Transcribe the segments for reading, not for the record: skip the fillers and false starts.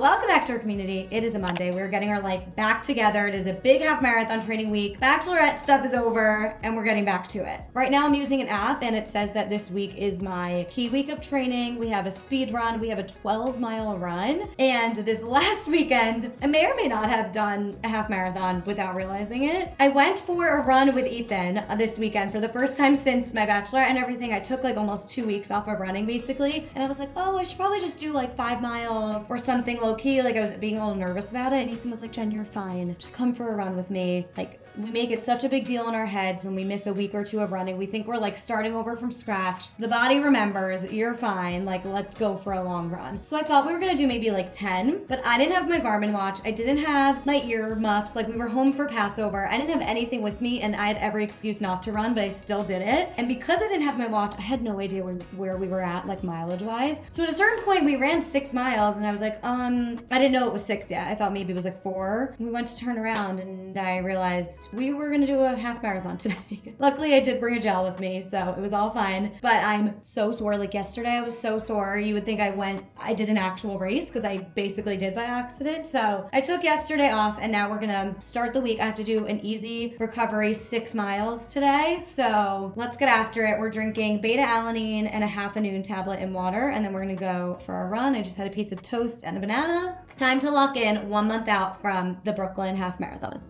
welcome back to our community. It is a Monday. We're getting our life back together. It is a big half marathon training week. Bachelorette stuff is over and we're getting back to it. Right now I'm using an app and it says that this week is my key week of training. We have a speed run. We have a 12-mile run. And this last weekend, I may or may not have done a half marathon without realizing it. I went for a run with Ethan this weekend for the first time since my bachelorette and everything. I took like almost 2 weeks off of running basically. And I was like, oh, I should probably just do like 5 miles or something low key. Like I was being a little nervous about it. And Ethan was like, Jen, you're fine. Just come for a run with me. Like we make it such a big deal in our heads when we miss a week or two of running. We think we're like starting over from scratch. The body remembers, you're fine. Like let's go for a long run. So I thought we were gonna do maybe like 10, but I didn't have my Garmin watch. I didn't have my ear muffs. Like we were home for Passover. I didn't have anything with me and I had every excuse not to run, but I still did it. And because I didn't have my watch, I had no idea where we were at like mileage wise. So at a certain point we ran 6 miles and I was like, I didn't know it was 6 yet. I thought maybe it was like 4. We went to turn around and I realized we were gonna do a half marathon today. Luckily I did bring a gel with me, so it was all fine. But I'm so sore. Like yesterday I was so sore. You would think I did an actual race because I basically did by accident. So I took yesterday off and now we're gonna start the week. I have to do an easy recovery 6 miles today. So let's get after it. We're drinking beta-alanine and a half a Noon tablet in water and then we're gonna go for a run. I just had a piece of toast and a banana. It's time to lock in 1 month out from the Brooklyn half marathon.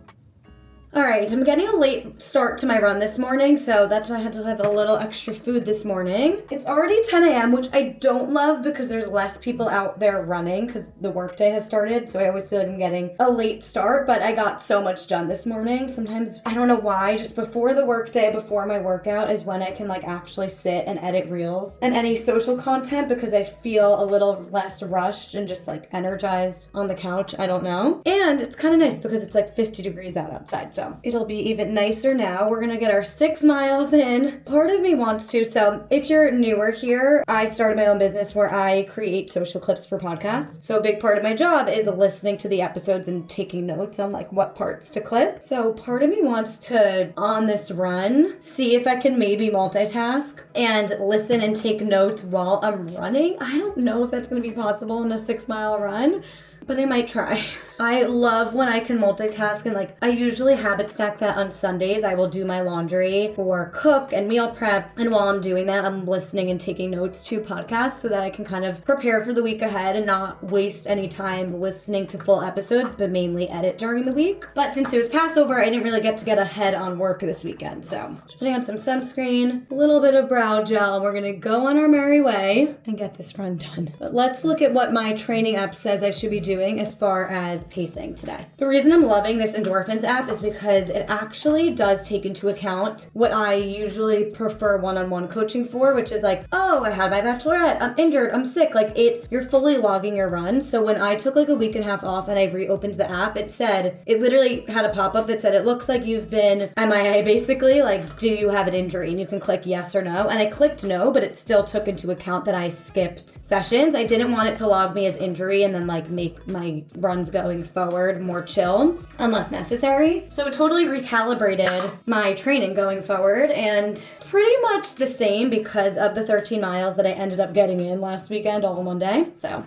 All right, I'm getting a late start to my run this morning, so that's why I had to have a little extra food this morning. It's already 10 a.m., which I don't love because there's less people out there running because the workday has started, so I always feel like I'm getting a late start, but I got so much done this morning. Sometimes, I don't know why, just before the workday, before my workout is when I can like actually sit and edit reels and any social content because I feel a little less rushed and just like energized on the couch. I don't know. And it's kind of nice because it's like 50 degrees out outside, so it'll be even nicer now. We're gonna get our 6 miles in. Part of me wants to, so if you're newer here, I started my own business where I create social clips for podcasts. So a big part of my job is listening to the episodes and taking notes on like what parts to clip. So part of me wants to, on this run, see if I can maybe multitask and listen and take notes while I'm running. I don't know if that's gonna be possible in a 6-mile run, but I might try. I love when I can multitask and like I usually habit stack that on Sundays. I will do my laundry or cook and meal prep. And while I'm doing that, I'm listening and taking notes to podcasts so that I can kind of prepare for the week ahead and not waste any time listening to full episodes, but mainly edit during the week. But since it was Passover, I didn't really get to get ahead on work this weekend. So just putting on some sunscreen, a little bit of brow gel. We're gonna go on our merry way and get this run done. But let's look at what my training app says I should be doing as far as pacing today. The reason I'm loving this endorphins app is because it actually does take into account what I usually prefer one-on-one coaching for, which is like, oh, I had my bachelorette, I'm injured, I'm sick. Like you're fully logging your run. So when I took like a week and a half off and I reopened the app, it literally had a pop-up that said, it looks like you've been MIA basically, like, do you have an injury? And you can click yes or no. And I clicked no, but it still took into account that I skipped sessions. I didn't want it to log me as injury and then like make my runs going forward more chill unless necessary. So it totally recalibrated my training going forward and pretty much the same because of the 13 miles that I ended up getting in last weekend all in one day. So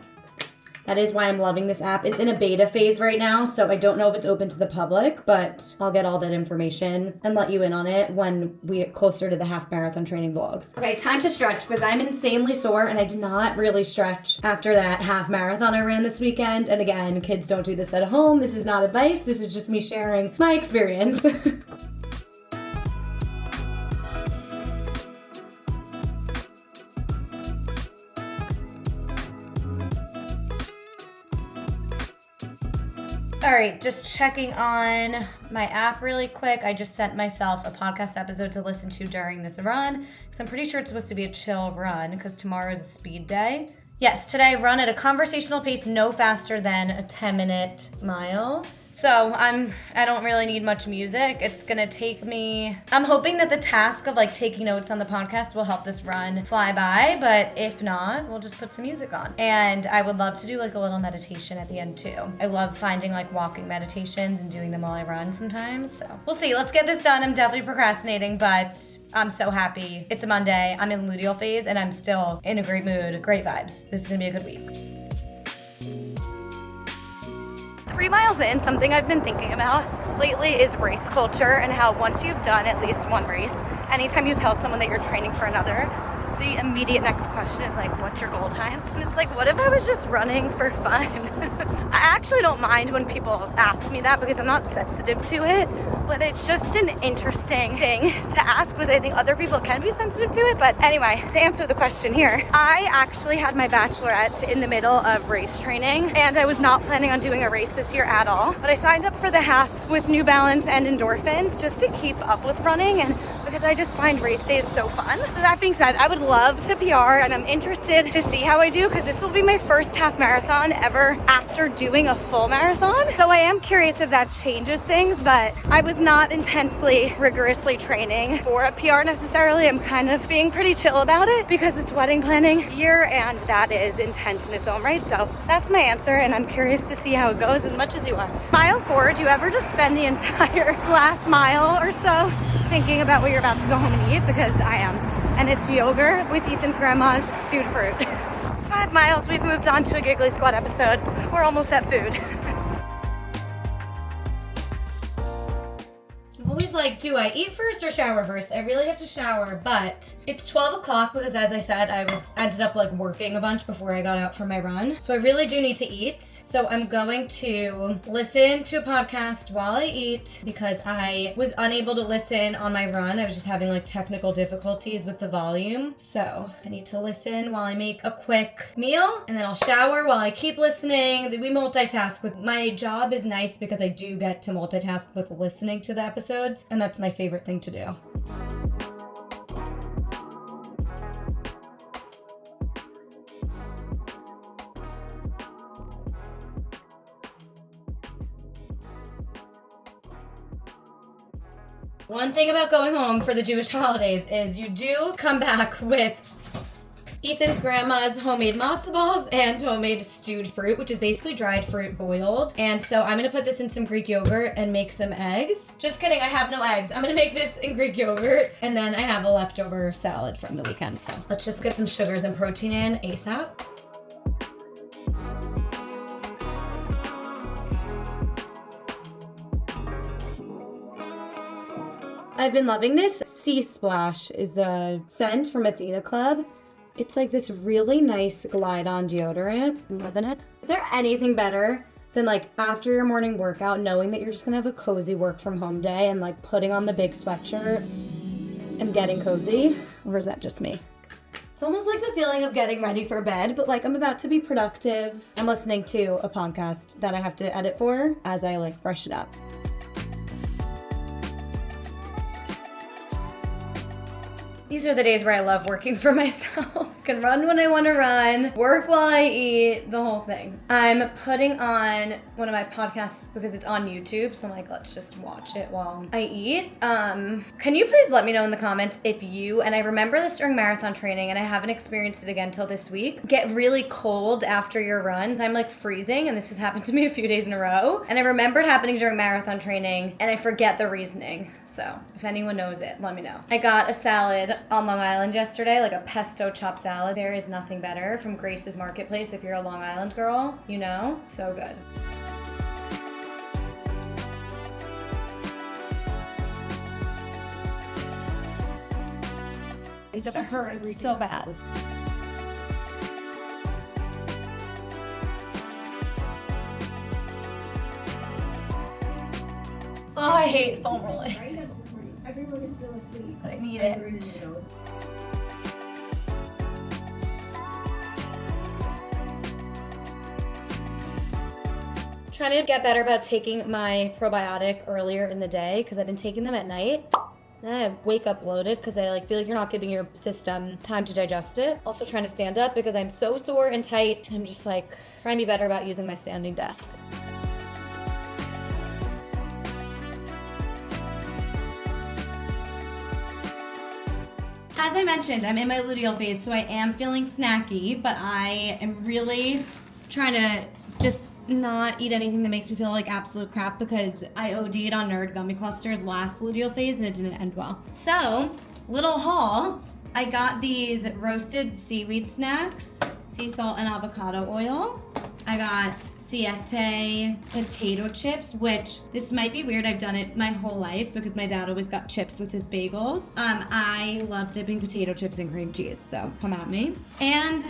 that is why I'm loving this app. It's in a beta phase right now, so I don't know if it's open to the public, but I'll get all that information and let you in on it when we get closer to the half marathon training vlogs. Okay, time to stretch because I'm insanely sore and I did not really stretch after that half marathon I ran this weekend. And again, kids don't do this at home. This is not advice. This is just me sharing my experience. All right, just checking on my app really quick. I just sent myself a podcast episode to listen to during this run because I'm pretty sure it's supposed to be a chill run because tomorrow is a speed day. Yes, today I run at a conversational pace no faster than a 10-minute mile. So I don't really need much music. It's gonna take me, I'm hoping that the task of like taking notes on the podcast will help this run fly by, but if not, we'll just put some music on. And I would love to do like a little meditation at the end too. I love finding like walking meditations and doing them while I run sometimes. So we'll see, let's get this done. I'm definitely procrastinating, but I'm so happy. It's a Monday, I'm in luteal phase and I'm still in a great mood, great vibes. This is gonna be a good week. 3 miles in, something I've been thinking about lately is race culture, and how once you've done at least one race, anytime you tell someone that you're training for another, the immediate next question is like, what's your goal time? And it's like, what if I was just running for fun? I actually don't mind when people ask me that because I'm not sensitive to it, but it's just an interesting thing to ask because I think other people can be sensitive to it. But anyway, to answer the question here, I actually had my bachelorette in the middle of race training, and I was not planning on doing a race this year at all, but I signed up for the half with New Balance and endorphins just to keep up with running, and because I just find race days so fun. So that being said, I would love to PR, and I'm interested to see how I do because this will be my first half marathon ever after doing a full marathon. So I am curious if that changes things, but I was not intensely, rigorously training for a PR necessarily. I'm kind of being pretty chill about it because it's wedding planning year, and that is intense in its own right. So that's my answer, and I'm curious to see how it goes as much as you are. Mile 4, do you ever just spend the entire last mile or so thinking about what you're about to go home and eat? Because I am. And it's yogurt with Ethan's grandma's stewed fruit. 5 miles, we've moved on to a Giggly Squad episode. We're almost at food. I'm always like, do I eat first or shower first? I really have to shower, but it's 12 o'clock because, as I said, I ended up like working a bunch before I got out for my run. So I really do need to eat. So I'm going to listen to a podcast while I eat because I was unable to listen on my run. I was just having like technical difficulties with the volume. So I need to listen while I make a quick meal, and then I'll shower while I keep listening. We multitask with my job is nice because I do get to multitask with listening to the episodes, and that's my favorite thing to do. One thing about going home for the Jewish holidays is you do come back with Ethan's grandma's homemade matzo balls and homemade stewed fruit, which is basically dried fruit boiled. And so I'm gonna put this in some Greek yogurt and make some eggs. Just kidding, I have no eggs. I'm gonna make this in Greek yogurt, and then I have a leftover salad from the weekend. So let's just get some sugars and protein in ASAP. I've been loving this. Sea Splash is the scent from Athena Club. It's like this really nice glide-on deodorant. I'm loving it. Is there anything better than like after your morning workout, knowing that you're just gonna have a cozy work from home day and like putting on the big sweatshirt and getting cozy? Or is that just me? It's almost like the feeling of getting ready for bed, but like I'm about to be productive. I'm listening to a podcast that I have to edit for as I like freshen up. These are the days where I love working for myself. Can run when I want to run, work while I eat, the whole thing. I'm putting on one of my podcasts because it's on YouTube, so I'm like, let's just watch it while I eat. Can you please let me know in the comments if you, and I remember this during marathon training and I haven't experienced it again till this week, get really cold after your runs. I'm like freezing, and this has happened to me a few days in a row. And I remember it happening during marathon training, and I forget the reasoning. So if anyone knows it, let me know. I got a salad on Long Island yesterday, like a pesto chopped salad. There is nothing better from Grace's Marketplace if you're a Long Island girl, you know? So good. It hurts so bad. Oh, I hate foam rolling. Everyone is still asleep. But I need it. Trying to get better about taking my probiotic earlier in the day because I've been taking them at night. Then I wake up bloated because I like feel like you're not giving your system time to digest it. Also trying to stand up because I'm so sore and tight, and I'm just like trying to be better about using my standing desk. As I mentioned, I'm in my luteal phase, so I am feeling snacky, but I am really trying to just not eat anything that makes me feel like absolute crap because I OD'd on Nerd gummy clusters last luteal phase and it didn't end well. So, little haul, I got these roasted seaweed snacks, sea salt and avocado oil. I got Siete potato chips, which this might be weird. I've done it my whole life because my dad always got chips with his bagels. I love dipping potato chips in cream cheese, so come at me. And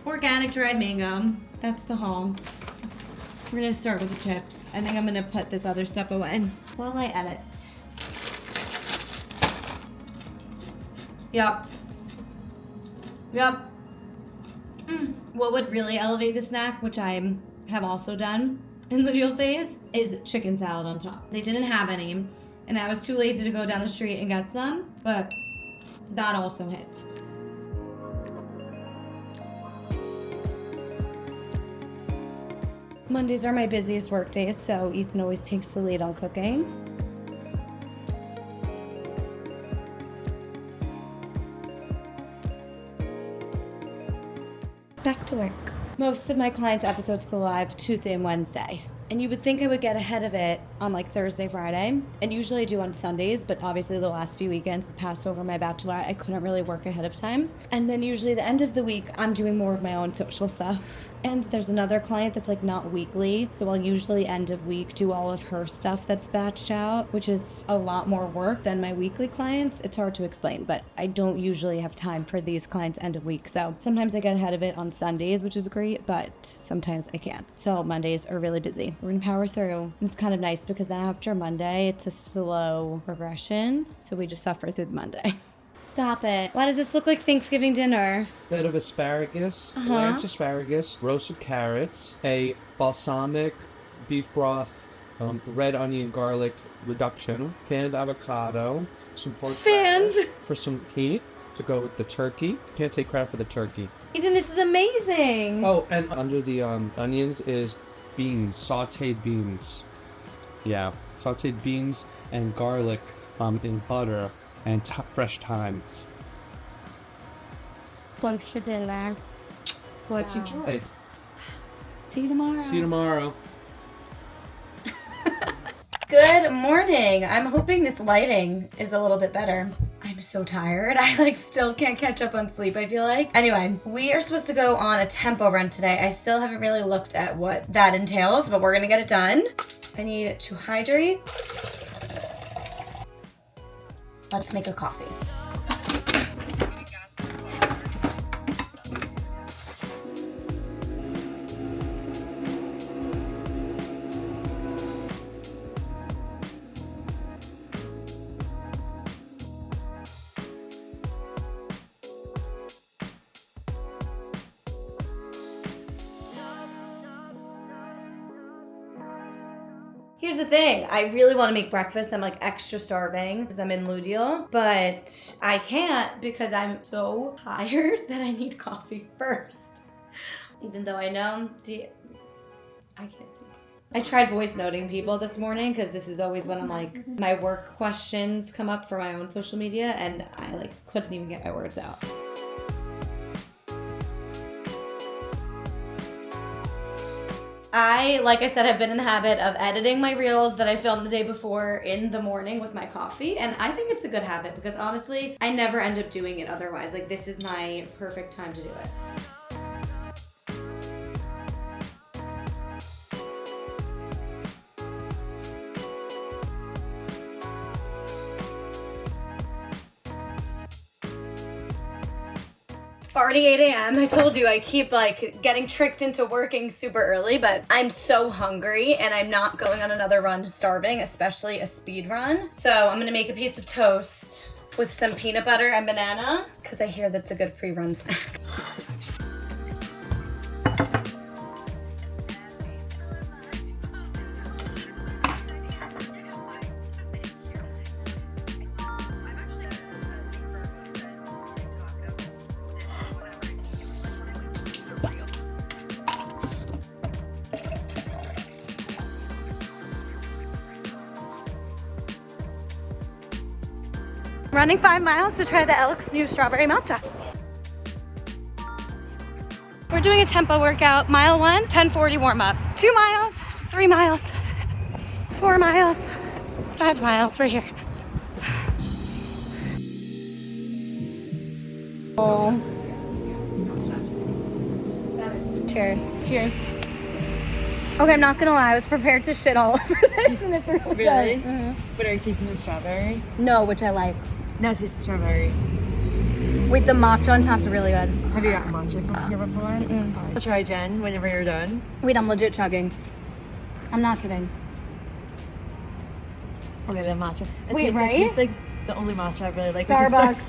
organic dried mango. That's the haul. We're gonna start with the chips. I think I'm gonna put this other stuff away while I edit. Yep. What would really elevate the snack, which I have also done in the deal phase, is chicken salad on top. They didn't have any, and I was too lazy to go down the street and get some, but that also hits. Mondays are my busiest work days, so Ethan always takes the lead on cooking. Back to work. Most of my clients' episodes go live Tuesday and Wednesday. And you would think I would get ahead of it on like Thursday, Friday. And usually I do on Sundays, but obviously the last few weekends, the Passover, my bachelorette, I couldn't really work ahead of time. And then usually the end of the week, I'm doing more of my own social stuff. And there's another client that's like not weekly, so I'll usually end of week do all of her stuff that's batched out, which is a lot more work than my weekly clients. It's hard to explain, but I don't usually have time for these clients end of week. So sometimes I get ahead of it on Sundays, which is great, but sometimes I can't. So Mondays are really busy. We're gonna power through. It's kind of nice because then after Monday, it's a slow progression. So we just suffer through the Monday. Stop it. Why does this look like Thanksgiving dinner? Bit of asparagus, blanched asparagus, roasted carrots, a balsamic beef broth, red onion garlic reduction, fanned avocado, some horseradish for some heat to go with the turkey. Can't take credit for the turkey. Ethan, this is amazing. Oh, and under the onions is beans, sauteed beans. Yeah, sauteed beans and garlic in butter. And fresh thyme. Thanks for dinner. Let's enjoy. See you tomorrow. See you tomorrow. Good morning. I'm hoping this lighting is a little bit better. I'm so tired. I still can't catch up on sleep, I feel like. Anyway, we are supposed to go on a tempo run today. I still haven't really looked at what that entails, but we're gonna get it done. I need to hydrate. Let's make a coffee. Here's the thing, I really want to make breakfast. I'm like extra starving because I'm in Ludiel, but I can't because I'm so tired that I need coffee first. Even though I know I can't see. I tried voice noting people this morning because this is always when I'm like, my work questions come up for my own social media and I couldn't even get my words out. Like I said, have been in the habit of editing my reels that I filmed the day before in the morning with my coffee. And I think it's a good habit because honestly, I never end up doing it otherwise. This is my perfect time to do it. Already 8 a.m. I told you I keep getting tricked into working super early, but I'm so hungry and I'm not going on another run starving, especially a speed run. So I'm gonna make a piece of toast with some peanut butter and banana because I hear that's a good pre-run snack. Running 5 miles to try the Elks new strawberry matcha. We're doing a tempo workout. Mile 1, 10:40 warm up. 2 miles, 3 miles, 4 miles, 5 miles. We're here. Oh. Cheers. Cheers. Okay, I'm not gonna lie, I was prepared to shit all over this and it's really Really? good. Mhm. But are you tasting the strawberry? No, which I like. No, taste the strawberry. Wait, the matcha on top's really good. Have you gotten matcha from here before? I'll try, Jen, whenever you're done. Wait, I'm legit chugging. I'm not kidding. Okay, the matcha. Wait, right? It tastes like the only matcha I really like. Starbucks.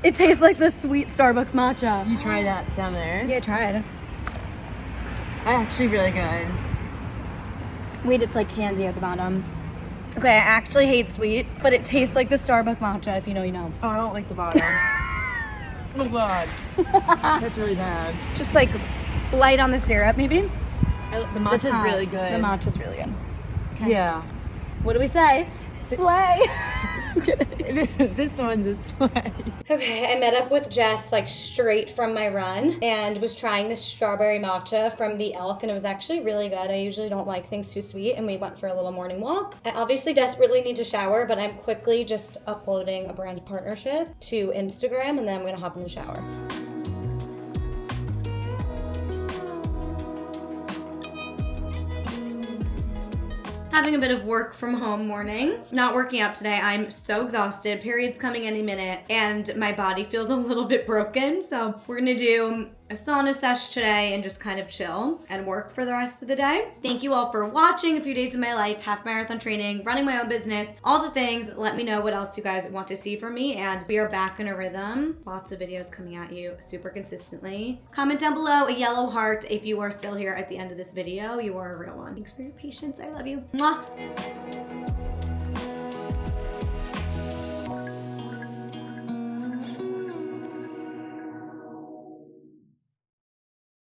It tastes like the sweet Starbucks matcha. Did you try that down there? Yeah, I tried. Actually really good. Wait, it's like candy at the bottom. Okay, I actually hate sweet, but it tastes like the Starbucks matcha, if you know, you know. Oh, I don't like the bottom. Oh god. That's really bad. Just like light on the syrup, maybe? The matcha's top. really good. The matcha's really good. Okay. Yeah. What do we say? Slay! This one's a slay. Okay, I met up with Jess like straight from my run and was trying this strawberry matcha from the Elk and it was actually really good. I usually don't like things too sweet and we went for a little morning walk. I obviously desperately need to shower, but I'm quickly just uploading a brand partnership to Instagram and then I'm gonna hop in the shower. Having a bit of work from home morning. Not working out today. I'm so exhausted. Period's coming any minute and my body feels a little bit broken. So we're gonna do a sauna sesh today and just kind of chill and work for the rest of the day. Thank you all for watching a few days of my life, half marathon training, running my own business, all the things. Let me know what else you guys want to see from me and we are back in a rhythm. Lots of videos coming at you super consistently. Comment down below a yellow heart if you are still here at the end of this video. You are a real one. Thanks for your patience. I love you. Mwah.